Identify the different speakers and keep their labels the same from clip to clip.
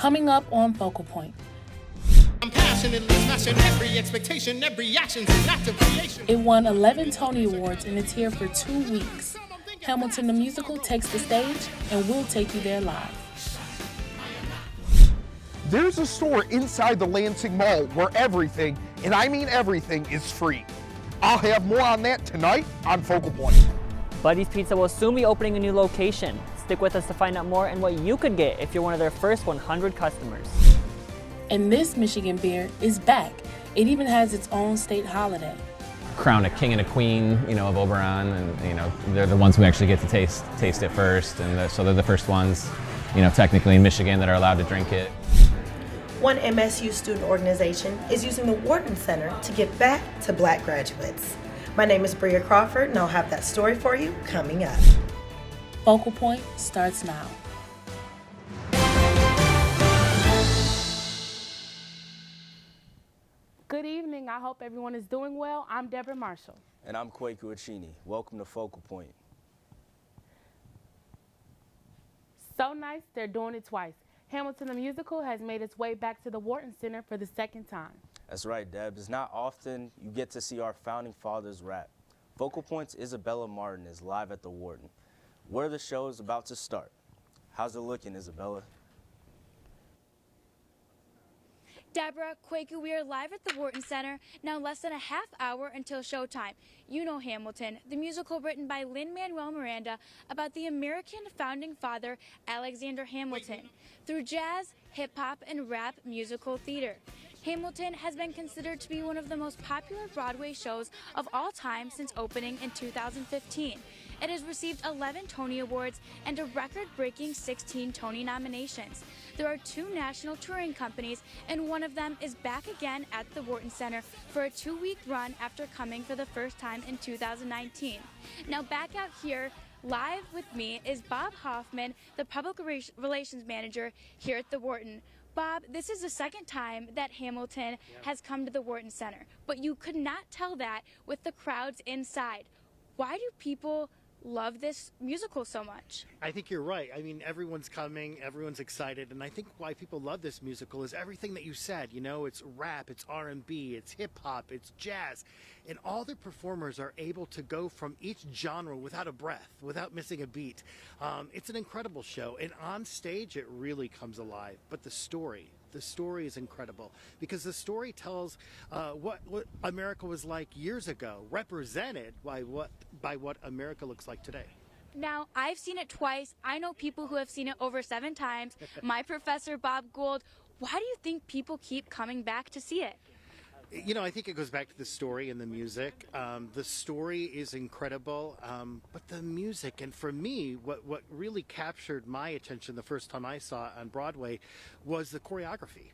Speaker 1: Coming up on Focal Point.
Speaker 2: I'm passionately smashing every expectation, every action's an act of creation.
Speaker 1: It won 11 Tony Awards and it's here for 2 weeks. Hamilton the Musical takes the stage and we'll take you there live.
Speaker 3: There's a store inside the Lansing Mall where everything, and I mean everything, is free. I'll have more on that tonight on Focal Point.
Speaker 4: Buddy's Pizza will soon be opening a new location. Stick with us to find out more and what you could get if you're one of their first 100 customers.
Speaker 1: And this Michigan beer is back. It even has its own state holiday.
Speaker 5: Crown a king and a queen, of Oberon, and they're the ones who actually get to taste it first, and so they're the first ones, technically in Michigan that are allowed to drink it.
Speaker 6: One MSU student organization is using the Wharton Center to give back to Black graduates. My name is Bria Crawford, and I'll have that story for you coming up.
Speaker 1: Focal Point starts now.
Speaker 7: Good evening. I hope everyone is doing well. I'm Deborah Marshall.
Speaker 8: And I'm Kwaku Achini. Welcome to Focal Point.
Speaker 7: So nice, they're doing it twice. Hamilton the Musical has made its way back to the Wharton Center for the second time.
Speaker 8: That's right, Deb. It's not often you get to see our founding fathers rap. Focal Point's Isabella Martin is live at the Wharton, where the show is about to start. How's it looking, Isabella?
Speaker 9: Deborah, Kwaku, we are live at the Wharton Center, now less than a half hour until showtime. You know Hamilton, the musical written by Lin-Manuel Miranda about the American founding father, Alexander Hamilton, through jazz, hip-hop, and rap musical theater. Hamilton has been considered to be one of the most popular Broadway shows of all time since opening in 2015. It has received 11 Tony Awards and a record-breaking 16 Tony nominations. There are 2 national touring companies, and one of them is back again at the Wharton Center for a 2-week run after coming for the first time in 2019. Now back out here, live with me is Bob Hoffman, the Public Relations Manager here at the Wharton. Bob, this is the second time that Hamilton has come to the Wharton Center, but you could not tell that with the crowds inside. Why do people love this musical so much?
Speaker 10: I think you're right. I mean, everyone's coming, everyone's excited, and I think why people love this musical is everything that you said. It's rap, it's R&B, it's hip-hop, it's jazz, and all the performers are able to go from each genre without a breath, without missing a beat. It's an incredible show, and on stage it really comes alive. But the story is incredible because the story tells what America was like years ago, represented by what America looks like today.
Speaker 9: Now, I've seen it twice. I know people who have seen it over 7 times. My professor, Bob Gould. Why do you think people keep coming back to see it?
Speaker 10: I think it goes back to the story and the music. The story is incredible, but the music, and for me, what really captured my attention the first time I saw it on Broadway was the choreography.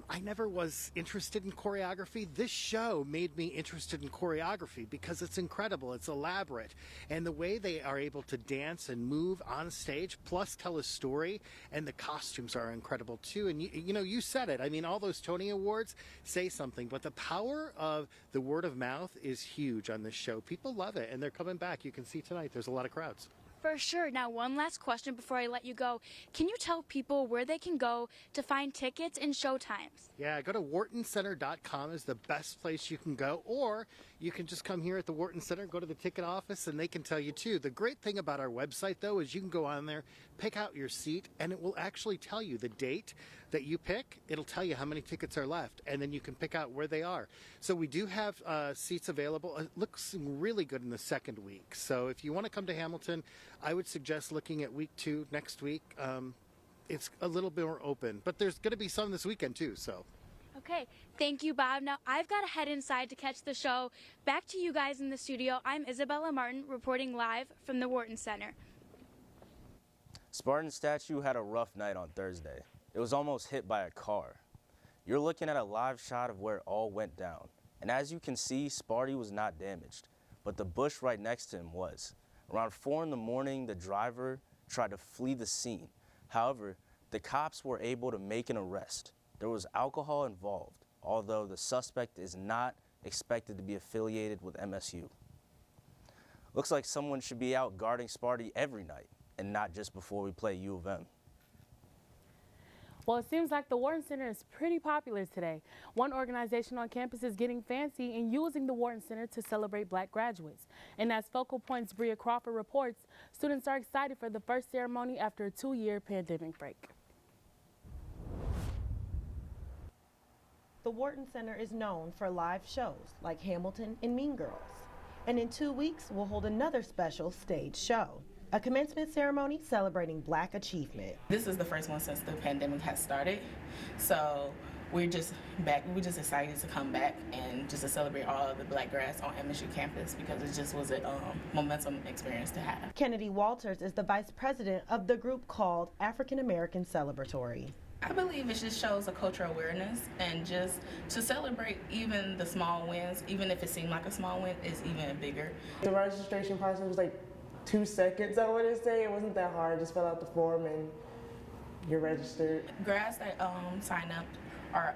Speaker 10: I never was interested in choreography. This show made me interested in choreography because it's incredible, it's elaborate, and the way they are able to dance and move on stage, plus tell a story, and the costumes are incredible too. And you said it. I mean, all those Tony Awards say something, but the power of the word of mouth is huge on this show. People love it, and they're coming back. You can see tonight there's a lot of crowds.
Speaker 9: For sure. Now, one last question before I let you go. Can you tell people where they can go to find tickets and show times?
Speaker 10: Yeah, go to whartoncenter.com is the best place you can go, or you can just come here at the Wharton Center, go to the ticket office, and they can tell you too. The great thing about our website, though, is you can go on there, pick out your seat, and it will actually tell you the date that you pick. It'll tell you how many tickets are left, and then you can pick out where they are. So we do have seats available. It looks really good in the second week. So if you want to come to Hamilton, I would suggest looking at week 2 next week. It's a little bit more open, but there's going to be some this weekend too. So.
Speaker 9: Okay, thank you, Bob. Now, I've got to head inside to catch the show. Back to you guys in the studio. I'm Isabella Martin reporting live from the Wharton Center.
Speaker 8: Spartan statue had a rough night on Thursday. It was almost hit by a car. You're looking at a live shot of where it all went down. And as you can see, Sparty was not damaged, but the bush right next to him was. Around 4 in the morning, the driver tried to flee the scene. However, the cops were able to make an arrest. There was alcohol involved, although the suspect is not expected to be affiliated with MSU. Looks like someone should be out guarding Sparty every night and not just before we play U of M.
Speaker 7: Well, it seems like the Wharton Center is pretty popular today. One organization on campus is getting fancy and using the Wharton Center to celebrate Black graduates. And as Focal Point's Bria Crawford reports, students are excited for the first ceremony after a 2-year pandemic break.
Speaker 6: The Wharton Center is known for live shows like Hamilton and Mean Girls. And in 2 weeks, we'll hold another special stage show, a commencement ceremony celebrating Black achievement.
Speaker 11: This is the first one since the pandemic has started. So we're just back. We're just excited to come back and just to celebrate all of the Black grads on MSU campus because it just was a momentum experience to have.
Speaker 6: Kennedy Walters is the vice president of the group called African American Celebratory.
Speaker 11: I believe it just shows a cultural awareness and just to celebrate even the small wins, even if it seemed like a small win, is even bigger.
Speaker 12: The registration process was like 2 seconds, I want to say. It wasn't that hard. Just fill out the form and you're registered.
Speaker 11: Grads that sign up are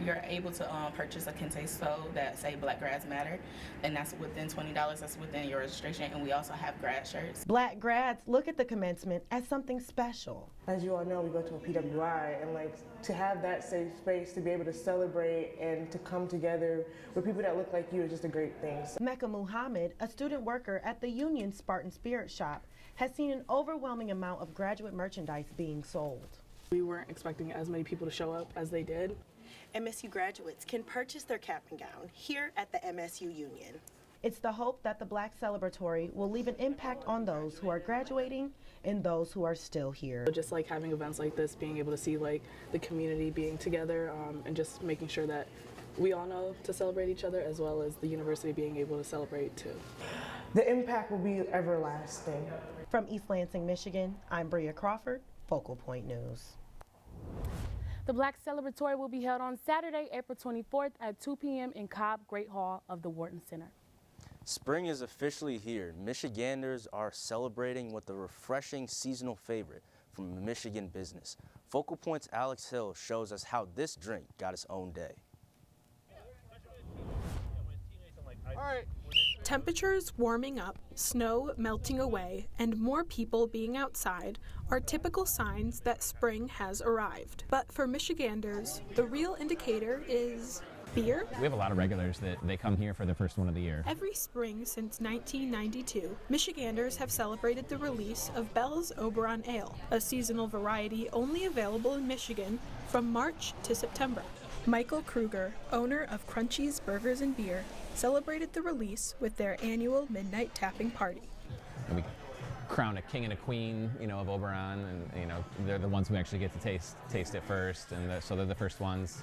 Speaker 11: you're able to purchase a kente stove that say Black Grads Matter, and that's within $20. That's within your registration, and we also have grad shirts.
Speaker 6: Black grads look at the commencement as something special.
Speaker 12: As you all know, we go to a PWI, and like to have that safe space to be able to celebrate and to come together with people that look like you is just a great thing.
Speaker 6: Mecca Muhammad, a student worker at the Union Spartan Spirit Shop, has seen an overwhelming amount of graduate merchandise being sold.
Speaker 13: We weren't expecting as many people to show up as they did.
Speaker 6: MSU graduates can purchase their cap and gown here at the MSU Union. It's the hope that the Black Celebratory will leave an impact on those who are graduating and those who are still here.
Speaker 13: Just like having events like this, being able to see like the community being together and just making sure that we all know to celebrate each other as well as the university being able to celebrate too.
Speaker 12: The impact will be everlasting.
Speaker 6: From East Lansing, Michigan, I'm Bria Crawford, Focal Point News.
Speaker 7: The Black Celebratory will be held on Saturday, April 24th at 2 p.m. in Cobb Great Hall of the Wharton Center.
Speaker 8: Spring is officially here. Michiganders are celebrating with a refreshing seasonal favorite from Michigan business. Focal Point's Alex Hill shows us how this drink got its own day.
Speaker 14: Temperatures warming up, snow melting away, and more people being outside are typical signs that spring has arrived. But for Michiganders, the real indicator is beer.
Speaker 5: We have a lot of regulars that they come here for the first one of the year.
Speaker 14: Every spring since 1992, Michiganders have celebrated the release of Bell's Oberon Ale, a seasonal variety only available in Michigan from March to September. Michael Kruger, owner of Crunchies Burgers and Beer, celebrated the release with their annual midnight tapping party.
Speaker 5: And we crown a king and a queen, of Oberon, and they're the ones who actually get to taste it first, and so they're the first ones,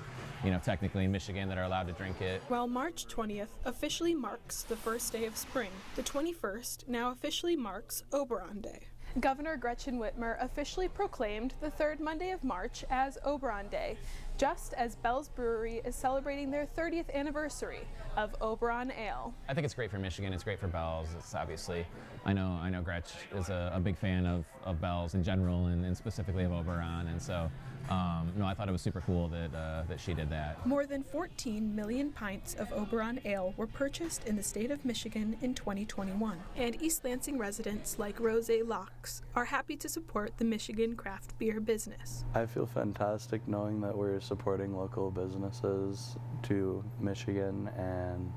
Speaker 5: technically in Michigan that are allowed to drink it.
Speaker 14: While March 20th officially marks the first day of spring, the 21st now officially marks Oberon Day. Governor Gretchen Whitmer officially proclaimed the third Monday of March as Oberon Day, just as Bell's Brewery is celebrating their 30th anniversary of Oberon Ale.
Speaker 5: I think it's great for Michigan. It's great for Bell's. It's obviously, I know Gretch is a big fan of Bell's in general and specifically of Oberon, and so I thought it was super cool that she did that.
Speaker 14: More than 14 million pints of Oberon Ale were purchased in the state of Michigan in 2021, and East Lansing residents like Rose Locks are happy to support the Michigan craft beer business.
Speaker 15: I feel fantastic knowing that we're supporting local businesses to Michigan and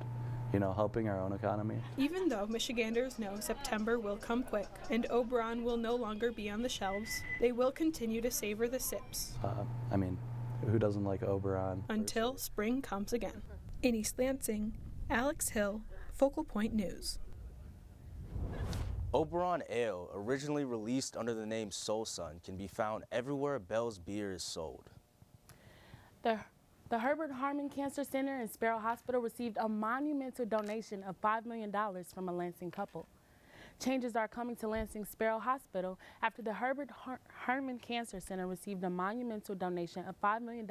Speaker 15: helping our own economy.
Speaker 14: Even though Michiganders know September will come quick and Oberon will no longer be on the shelves, they will continue to savor the sips.
Speaker 15: Who doesn't like Oberon?
Speaker 14: Until spring comes again. In East Lansing, Alex Hill, Focal Point News.
Speaker 8: Oberon Ale, originally released under the name Soul Sun, can be found everywhere Bell's beer is sold.
Speaker 7: The Herbert Herman Cancer Center and Sparrow Hospital received a monumental donation of $5 million from a Lansing couple. Changes are coming to Lansing Sparrow Hospital after the Herbert Herman Cancer Center received a monumental donation of $5 million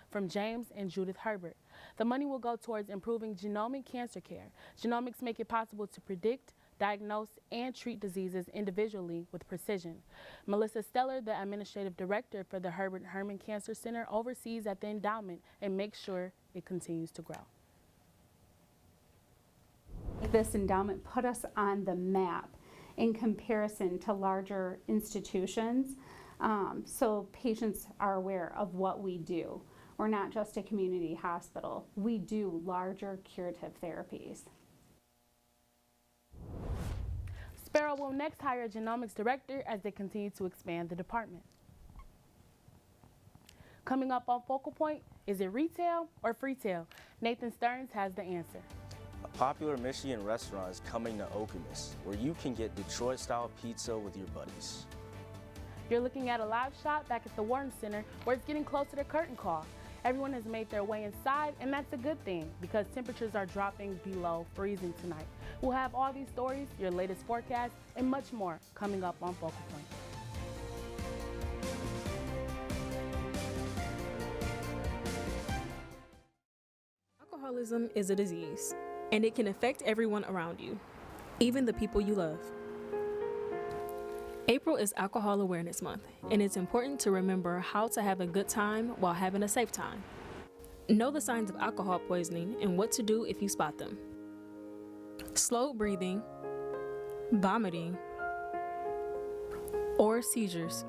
Speaker 7: from James and Judith Herbert. The money will go towards improving genomic cancer care. Genomics make it possible to predict, diagnose, and treat diseases individually with precision. Melissa Steller, the administrative director for the Herbert Herman Cancer Center, oversees at the endowment and makes sure it continues to grow.
Speaker 16: This endowment put us on the map in comparison to larger institutions so patients are aware of what we do. We're not just a community hospital. We do larger curative therapies.
Speaker 7: Sparrow will next hire a genomics director as they continue to expand the department. Coming up on Focal Point, is it retail or freetail? Nathan Stearns has the answer.
Speaker 8: A popular Michigan restaurant is coming to Okemos, where you can get Detroit-style pizza with your buddies.
Speaker 7: You're looking at a live shot back at the Wharton Center, where it's getting closer to curtain call. Everyone has made their way inside, and that's a good thing because temperatures are dropping below freezing tonight. We'll have all these stories, your latest forecast, and much more coming up on Focal Point.
Speaker 17: Alcoholism is a disease, and it can affect everyone around you, even the people you love. April is Alcohol Awareness Month, and it's important to remember how to have a good time while having a safe time. Know the signs of alcohol poisoning and what to do if you spot them. Slowed breathing, vomiting, or seizures.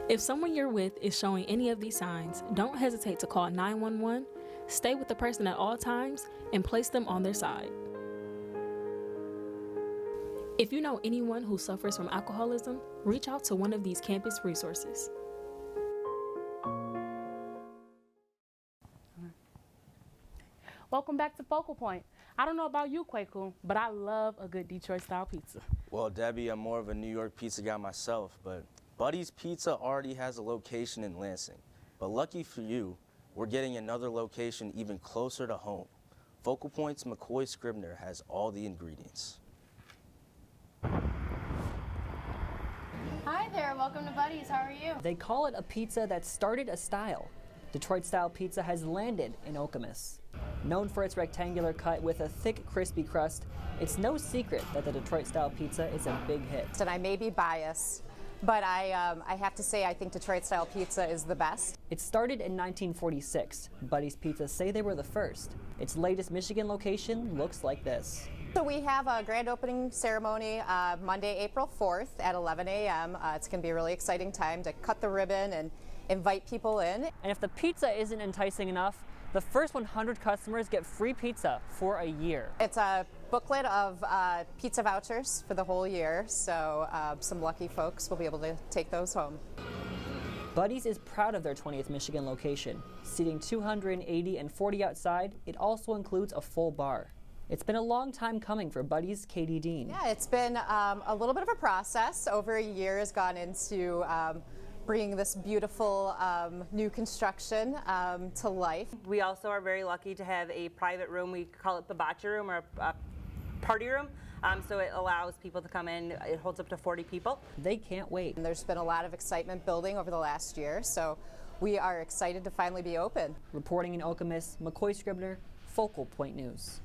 Speaker 17: If someone you're with is showing any of these signs, don't hesitate to call 911, stay with the person at all times, and place them on their side. If you know anyone who suffers from alcoholism, reach out to one of these campus resources.
Speaker 7: Welcome back to Focal Point. I don't know about you, Kwaku, but I love a good Detroit-style pizza.
Speaker 8: Well, Debbie, I'm more of a New York pizza guy myself, but Buddy's Pizza already has a location in Lansing. But lucky for you, we're getting another location even closer to home. Focal Point's McCoy Scribner has all the ingredients.
Speaker 18: Hi there, welcome to Buddy's. How are you?
Speaker 4: They call it a pizza that started a style. Detroit-style pizza has landed in Okemos. Known for its rectangular cut with a thick, crispy crust, it's no secret that the Detroit-style pizza is a big hit.
Speaker 19: And I may be biased, but I have to say I think Detroit-style pizza is the best.
Speaker 4: It started in 1946. Buddy's Pizza say they were the first. Its latest Michigan location looks like this.
Speaker 19: So we have a grand opening ceremony Monday, April 4th at 11 a.m. It's going to be a really exciting time to cut the ribbon and invite people in.
Speaker 4: And if the pizza isn't enticing enough, the first 100 customers get free pizza for a year.
Speaker 19: It's a booklet of pizza vouchers for the whole year, so some lucky folks will be able to take those home.
Speaker 4: Buddy's is proud of their 20th Michigan location. Seating 280 and 40 outside, it also includes a full bar. It's been a long time coming for Buddy's Katie Dean.
Speaker 19: Yeah, it's been a little bit of a process. Over a year has gone into bringing this beautiful new construction to life.
Speaker 20: We also are very lucky to have a private room. We call it the bocce room, or a party room. So it allows people to come in. It holds up to 40 people.
Speaker 4: They can't wait.
Speaker 19: And there's been a lot of excitement building over the last year, so we are excited to finally be open.
Speaker 4: Reporting in Okemos, McCoy Scribner, Focal Point News.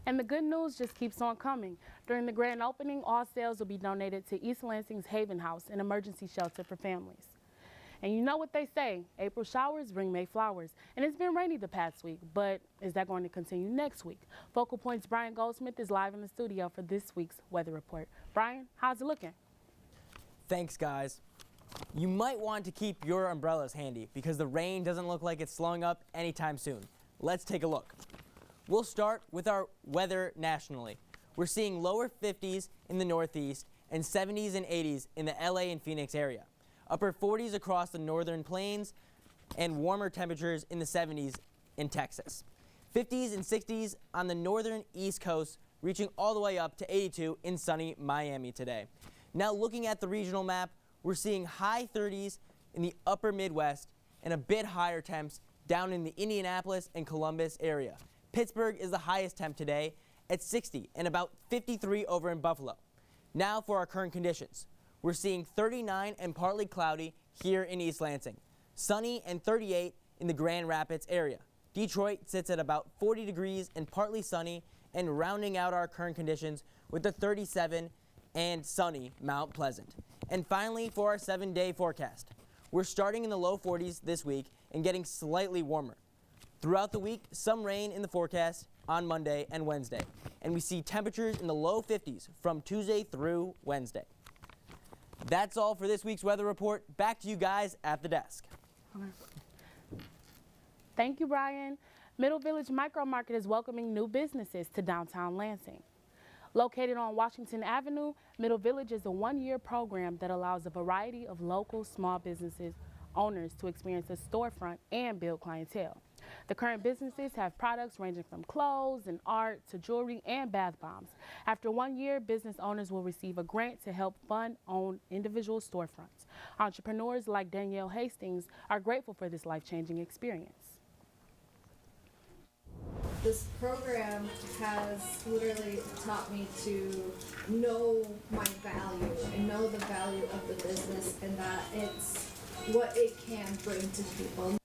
Speaker 7: And the good news just keeps on coming. During the grand opening, all sales will be donated to East Lansing's Haven House, an emergency shelter for families. And you know what they say, April showers bring May flowers. And it's been rainy the past week, but is that going to continue next week? Focal Point's Brian Goldsmith is live in the studio for this week's weather report. Brian, how's it looking?
Speaker 21: Thanks, guys. You might want to keep your umbrellas handy because the rain doesn't look like it's slowing up anytime soon. Let's take a look. We'll start with our weather nationally. We're seeing lower 50s in the Northeast and 70s and 80s in the LA and Phoenix area. Upper 40s across the northern plains and warmer temperatures in the 70s in Texas. 50s and 60s on the northern East Coast, reaching all the way up to 82 in sunny Miami today. Now looking at the regional map, we're seeing high 30s in the upper Midwest and a bit higher temps down in the Indianapolis and Columbus area. Pittsburgh is the highest temp today at 60 and about 53 over in Buffalo. Now for our current conditions. We're seeing 39 and partly cloudy here in East Lansing. Sunny and 38 in the Grand Rapids area. Detroit sits at about 40 degrees and partly sunny, and rounding out our current conditions with the 37 and sunny Mount Pleasant. And finally for our 7-day forecast. We're starting in the low 40s this week and getting slightly warmer. Throughout the week, some rain in the forecast on Monday and Wednesday. and we see temperatures in the low 50s from Tuesday through Wednesday. That's all for this week's weather report. Back to you guys at the desk.
Speaker 7: Thank you, Brian. Middle Village Micro Market is welcoming new businesses to downtown Lansing. Located on Washington Avenue, Middle Village is a one-year program that allows a variety of local small businesses owners to experience a storefront and build clientele. The current businesses have products ranging from clothes and art to jewelry and bath bombs. After 1 year, business owners will receive a grant to help fund own individual storefronts. Entrepreneurs like Danielle Hastings are grateful for this life-changing experience.
Speaker 2: This program has literally taught me to know my value and know the value of the business and that it's what it can bring to people.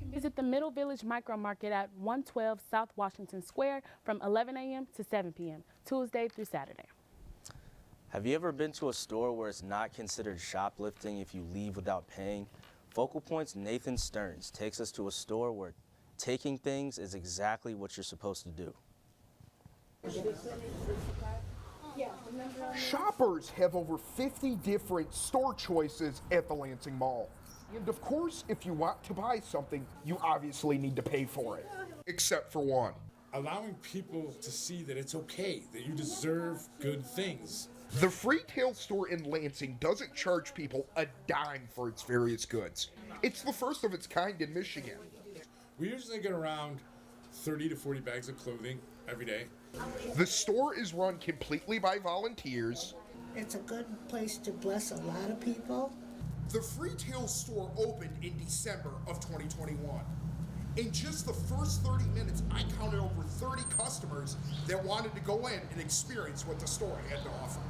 Speaker 7: Visit the Middle Village Micro Market at 112 South Washington Square from 11 a.m. to 7 p.m., Tuesday through Saturday.
Speaker 8: Have you ever been to a store where it's not considered shoplifting if you leave without paying? Focal Point's Nathan Stearns takes us to a store where taking things is exactly what you're supposed to do.
Speaker 3: Shoppers have over 50 different store choices at the Lansing Mall. And of course, if you want to buy something, you obviously need to pay for it. Except for one.
Speaker 22: Allowing people to see that it's okay, that you deserve good things.
Speaker 3: The Freetail store in Lansing doesn't charge people a dime for its various goods. It's the first of its kind in Michigan.
Speaker 22: We usually get around 30 to 40 bags of clothing every day.
Speaker 3: The store is run completely by volunteers.
Speaker 23: It's a good place to bless a lot of people.
Speaker 3: The Freetail store opened in December of 2021. In just the first 30 minutes, I counted over 30 customers that wanted to go in and experience what the store had to offer.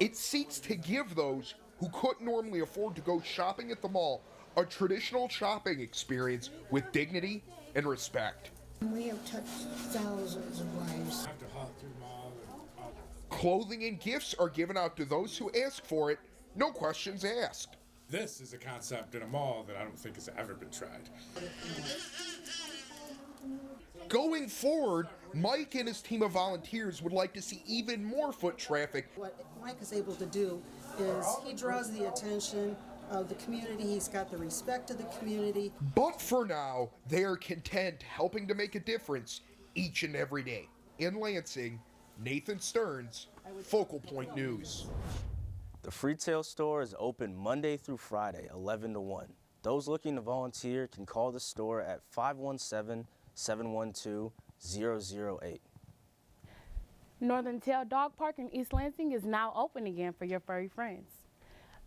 Speaker 3: It seeks to give those who couldn't normally afford to go shopping at the mall a traditional shopping experience with dignity and respect.
Speaker 23: We have touched thousands of lives.
Speaker 3: Clothing and gifts are given out to those who ask for it, no questions asked.
Speaker 22: This is a concept in a mall that I don't think has ever been tried.
Speaker 3: Going forward, Mike and his team of volunteers would like to see even more foot traffic.
Speaker 24: What Mike is able to do is he draws the attention of the community. He's got the respect of the community.
Speaker 3: But for now, they are content helping to make a difference each and every day. In Lansing, Nathan Stearns, Focal Point News.
Speaker 8: The Freetail store is open Monday through Friday, 11 to 1. Those looking to volunteer can call the store at 517-712-008.
Speaker 7: Northern Tail Dog Park in East Lansing is now open again for your furry friends.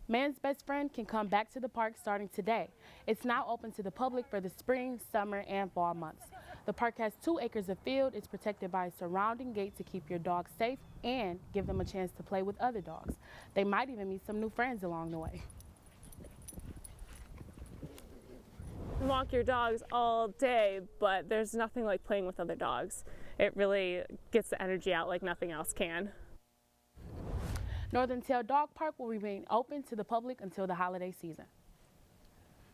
Speaker 7: Man's Best Friend can come back to the park starting today. It's now open to the public for the spring, summer, and fall months. The park has 2 acres of field. It's protected by a surrounding gate to keep your dog safe and give them a chance to play with other dogs. They might even meet some new friends along the way.
Speaker 25: Walk your dogs all day, but there's nothing like playing with other dogs. It really gets the energy out like nothing else can.
Speaker 7: Northern Tail Dog Park will remain open to the public until the holiday season.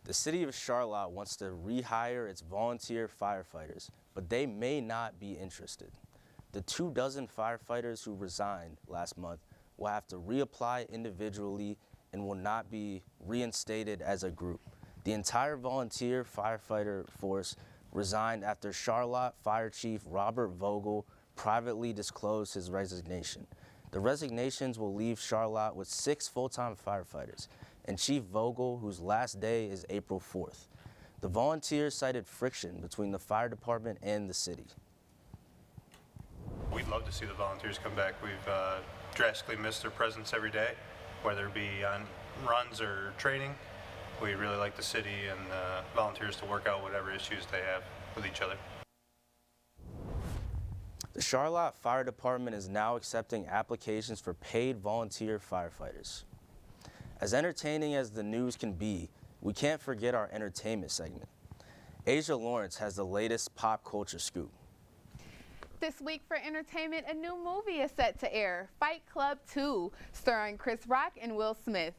Speaker 8: The city of Charlotte wants to rehire its volunteer firefighters, but they may not be interested. The 24 firefighters who resigned last month will have to reapply individually and will not be reinstated as a group. The entire volunteer firefighter force resigned after Charlotte Fire Chief Robert Vogel privately disclosed his resignation. The resignations will leave Charlotte with 6 full-time firefighters, and Chief Vogel, whose last day is April 4th. The volunteers cited friction between the fire department and the city.
Speaker 26: We'd love to see the volunteers come back. We've drastically missed their presence every day, whether it be on runs or training. We really like the city and volunteers to work out whatever issues they have with each other.
Speaker 8: The Charlotte Fire Department is now accepting applications for paid volunteer firefighters. As entertaining as the news can be, we can't forget our entertainment segment. Asia Lawrence has the latest pop culture scoop.
Speaker 27: This week for entertainment, a new movie is set to air, Fight Club 2, starring Chris Rock and Will Smith.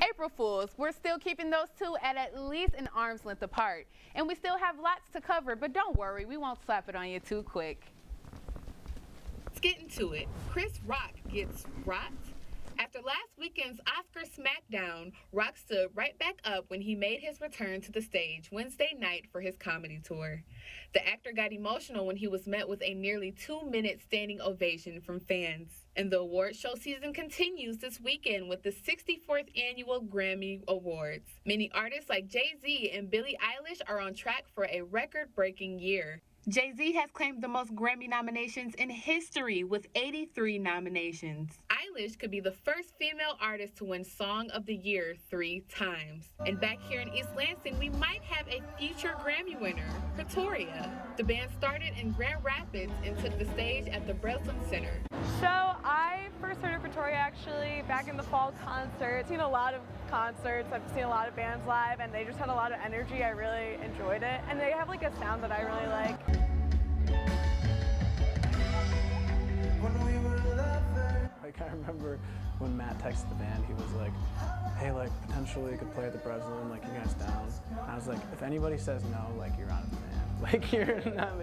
Speaker 27: April Fools, we're still keeping those two at least an arm's length apart. And we still have lots to cover, but don't worry, we won't slap it on you too quick. Let's get into it. Chris Rock gets rocked. After last weekend's Oscar smackdown, Rock stood right back up when he made his return to the stage Wednesday night for his comedy tour. The actor got emotional when he was met with a nearly 2-minute standing ovation from fans. And the award show season continues this weekend with the 64th annual Grammy Awards. Many artists like Jay-Z and Billie Eilish are on track for a record-breaking year. Jay-Z has claimed the most Grammy nominations in history with 83 nominations. Eilish could be the first female artist to win Song of the Year 3 times. And back here in East Lansing, we might have a future Grammy winner, Pretoria. The band started in Grand Rapids and took the stage at the Breslin Center.
Speaker 25: So I first heard of Pretoria actually back in the fall concert. I've seen a lot of concerts, I've seen a lot of bands live, and they just had a lot of energy. I really enjoyed it. And they have like a sound that I really like.
Speaker 1: Like, I remember when Matt texted the band, he was like, hey, like, potentially could play at the Breslin, like, you guys down? And I was like, if anybody says no, like, you're out of the band. Like, you're not,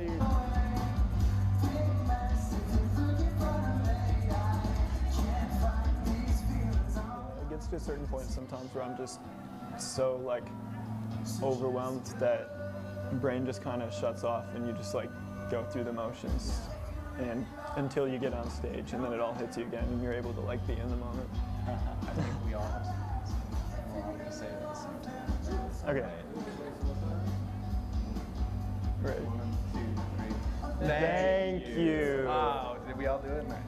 Speaker 6: It gets to a certain point sometimes where I'm just so, like, overwhelmed that brain just kind of shuts off and you just, like, go through the motions. And until you get on stage, and then it all hits you again, and you're able to like be in the moment.
Speaker 9: I think we all have something. We're all going to say it at the same time.
Speaker 6: Okay. Right.
Speaker 9: 1, 2, 3.
Speaker 6: Thank you.
Speaker 9: Wow, did we all do it? Nice.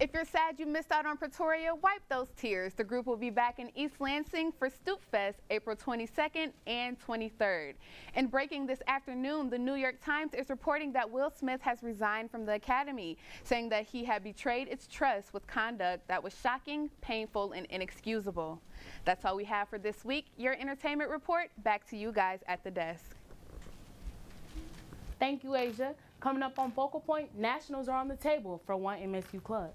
Speaker 27: If you're sad you missed out on Pretoria, wipe those tears. The group will be back in East Lansing for Stoop Fest April 22nd and 23rd. And breaking this afternoon, the New York Times is reporting that Will Smith has resigned from the Academy, saying that he had betrayed its trust with conduct that was shocking, painful, and inexcusable. That's all we have for this week. Your entertainment report, back to you guys at the desk.
Speaker 7: Thank you, Asia. Coming up on Focal Point, nationals are on the table for one MSU club.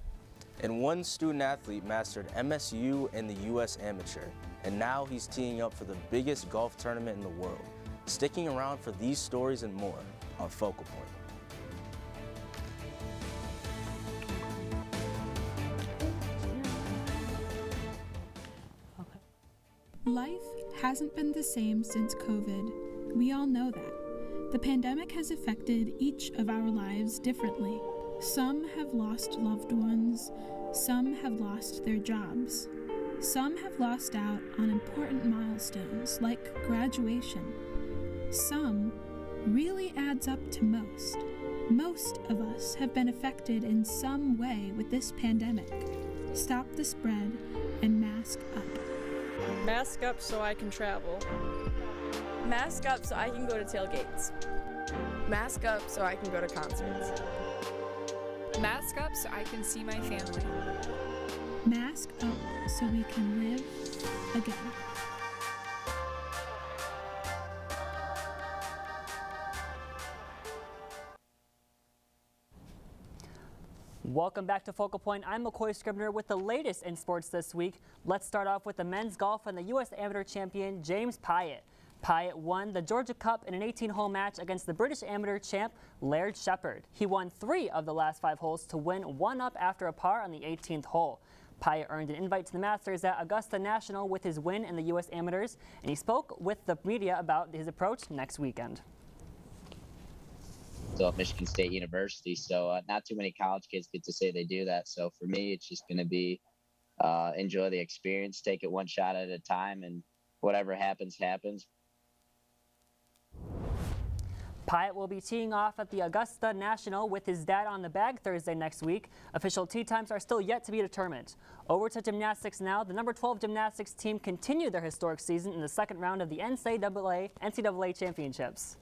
Speaker 8: And one student athlete mastered MSU and the U.S. Amateur, and now he's teeing up for the biggest golf tournament in the world. Sticking around for these stories and more on Focal Point.
Speaker 14: Life hasn't been the same since COVID. We all know that. The pandemic has affected each of our lives differently. Some have lost loved ones. Some have lost their jobs. Some have lost out on important milestones like graduation. Some really adds up to most. Most of us have been affected in some way with this pandemic. Stop the spread and mask up.
Speaker 10: Mask up so I can travel. Mask up so I can go to tailgates. Mask up so I can go to concerts.
Speaker 11: Mask up so I can see my family.
Speaker 14: Mask up so we can live again.
Speaker 4: Welcome back to Focal Point. I'm McCoy Scribner with the latest in sports this week. Let's start off with the men's golf and the U.S. Amateur champion, James Piot. Piot won the Georgia Cup in an 18-hole match against the British amateur champ, Laird Shepherd. He won 3 of the last 5 holes to win 1 up after a par on the 18th hole. Piot earned an invite to the Masters at Augusta National with his win in the U.S. Amateurs, and he spoke with the media about his approach next weekend.
Speaker 12: Still at Michigan State University, so not too many college kids get to say they do that. So for me, it's just going to be enjoy the experience, take it one shot at a time, and whatever happens, happens.
Speaker 4: Piot will be teeing off at the Augusta National with his dad on the bag Thursday next week. Official tee times are still yet to be determined. Over to gymnastics now. The number 12 gymnastics team continued their historic season in the second round of the NCAA Championships.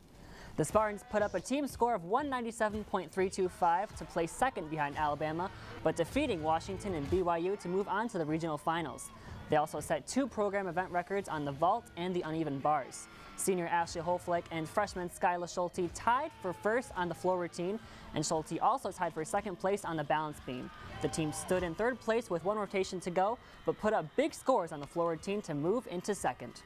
Speaker 4: The Spartans put up a team score of 197.325 to place second behind Alabama, but defeating Washington and BYU to move on to the regional finals. They also set 2 program event records on the vault and the uneven bars. Senior Ashley Holflick and freshman Skyla Schulte tied for first on the floor routine, and Schulte also tied for second place on the balance beam. The team stood in third place with 1 rotation to go, but put up big scores on the floor routine to move into second.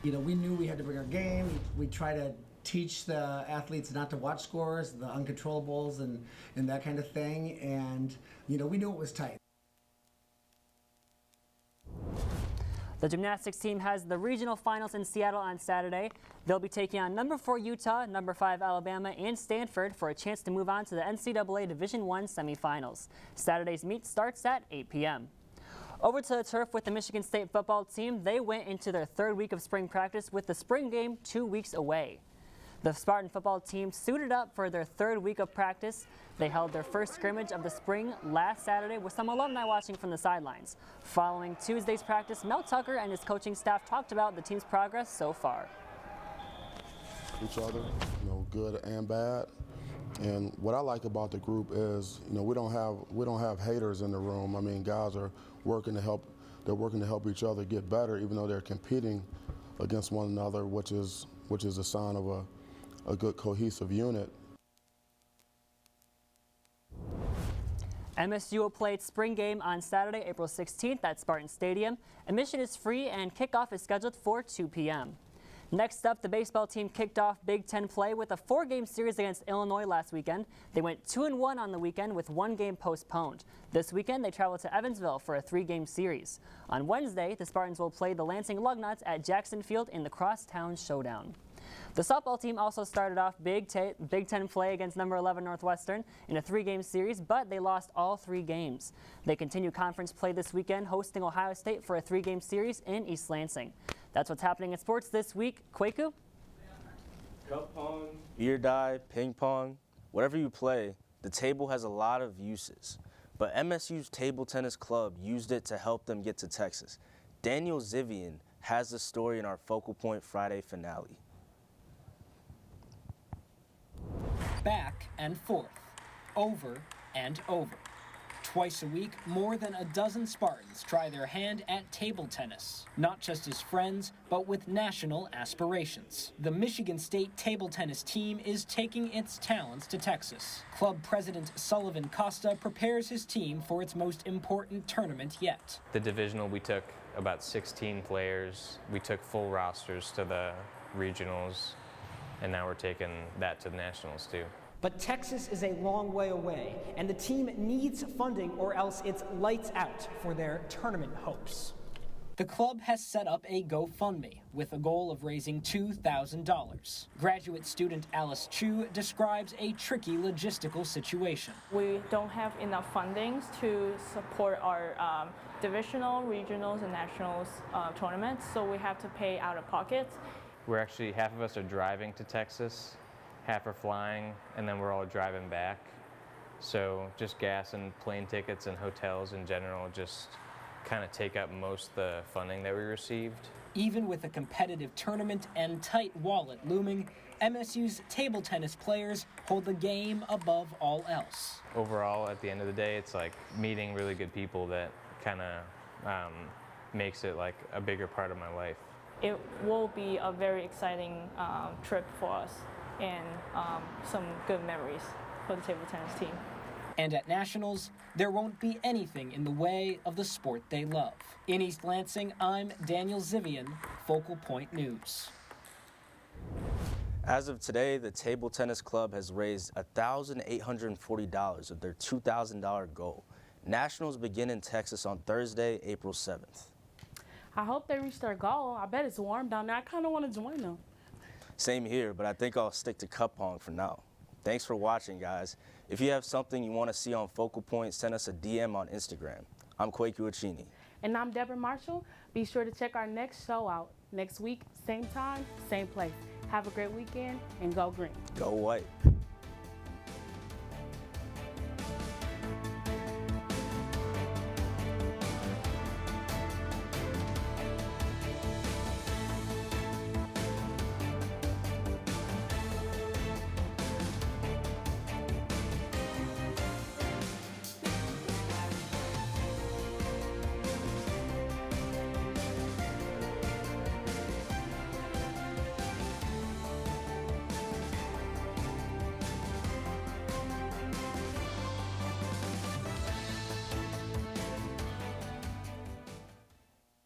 Speaker 13: You know, we knew we had to bring our game. We try to
Speaker 5: teach the athletes not to watch scores, the uncontrollables, and that kind of thing. And we knew it was tight.
Speaker 4: The gymnastics team has the regional finals in Seattle on Saturday. They'll be taking on number 4 Utah, number 5 Alabama, and Stanford for a chance to move on to the NCAA Division I semifinals. Saturday's meet starts at 8 p.m. Over to the turf with the Michigan State football team. They went into their 3rd week of spring practice with the spring game 2 weeks away. The Spartan football team suited up for their 3rd week of practice. They held their first scrimmage of the spring last Saturday with some alumni watching from the sidelines. Following Tuesday's practice, Mel Tucker and his coaching staff talked about the team's progress so far.
Speaker 13: Each other, good and bad. And what I like about the group is, we don't have haters in the room. I mean, guys are working to help. They're working to help each other get better, even though they're competing against one another, which is a sign of a good cohesive unit.
Speaker 4: MSU will play its spring game on Saturday, April 16th at Spartan Stadium. Admission is free and kickoff is scheduled for 2 p.m. Next up, the baseball team kicked off Big Ten play with a 4-game series against Illinois last weekend. They went 2-1 on the weekend with 1 game postponed. This weekend, they traveled to Evansville for a 3-game series. On Wednesday, the Spartans will play the Lansing Lugnuts at Jackson Field in the Crosstown Showdown. The softball team also started off Big Ten play against number 11 Northwestern in a 3-game series, but they lost all 3 games. They continue conference play this weekend, hosting Ohio State for a 3-game series in East Lansing. That's what's happening in sports this week. Kwaku?
Speaker 8: Cup pong, beer dye, ping pong, whatever you play, the table has a lot of uses. But MSU's table tennis club used it to help them get to Texas. Daniel Zivian has the story in our Focal Point Friday finale.
Speaker 15: Back and forth, over and over. Twice a week, more than a dozen Spartans try their hand at table tennis, not just as friends, but with national aspirations. The Michigan State table tennis team is taking its talents to Texas. Club president Sullivan Costa prepares his team for its most important tournament yet.
Speaker 16: The divisional, we took about 16 players. We took full rosters to the regionals, and now we're taking that to the nationals too.
Speaker 15: But Texas is a long way away, and the team needs funding or else it's lights out for their tournament hopes. The club has set up a GoFundMe with a goal of raising $2,000. Graduate student Alice Chu describes a tricky logistical situation.
Speaker 17: We don't have enough fundings to support our divisional, regionals, and nationals tournaments, so we have to pay out of pocket.
Speaker 16: We're actually, half of us are driving to Texas, half are flying, and then we're all driving back. So just gas and plane tickets and hotels in general just kind of take up most of the funding that we received.
Speaker 15: Even with a competitive tournament and tight wallet looming, MSU's table tennis players hold the game above all else.
Speaker 16: Overall, at the end of the day, it's like meeting really good people that kind of makes it like a bigger part of my life.
Speaker 17: It will be a very exciting trip for us and some good memories for the table tennis team.
Speaker 15: And at nationals, there won't be anything in the way of the sport they love. In East Lansing, I'm Daniel Zivian, Focal Point News.
Speaker 8: As of today, the Table Tennis Club has raised $1,840 of their $2,000 goal. Nationals begin in Texas on Thursday, April 7th.
Speaker 7: I hope they reach their goal. I bet it's warm down there. I kind of want to join them.
Speaker 8: Same here, but I think I'll stick to cup pong for now. Thanks for watching, guys. If you have something you want to see on Focal Point, send us a DM on Instagram. I'm Kwaku Achini.
Speaker 7: And I'm Deborah Marshall. Be sure to check our next show out next week, same time, same place. Have a great weekend and go green.
Speaker 8: Go white.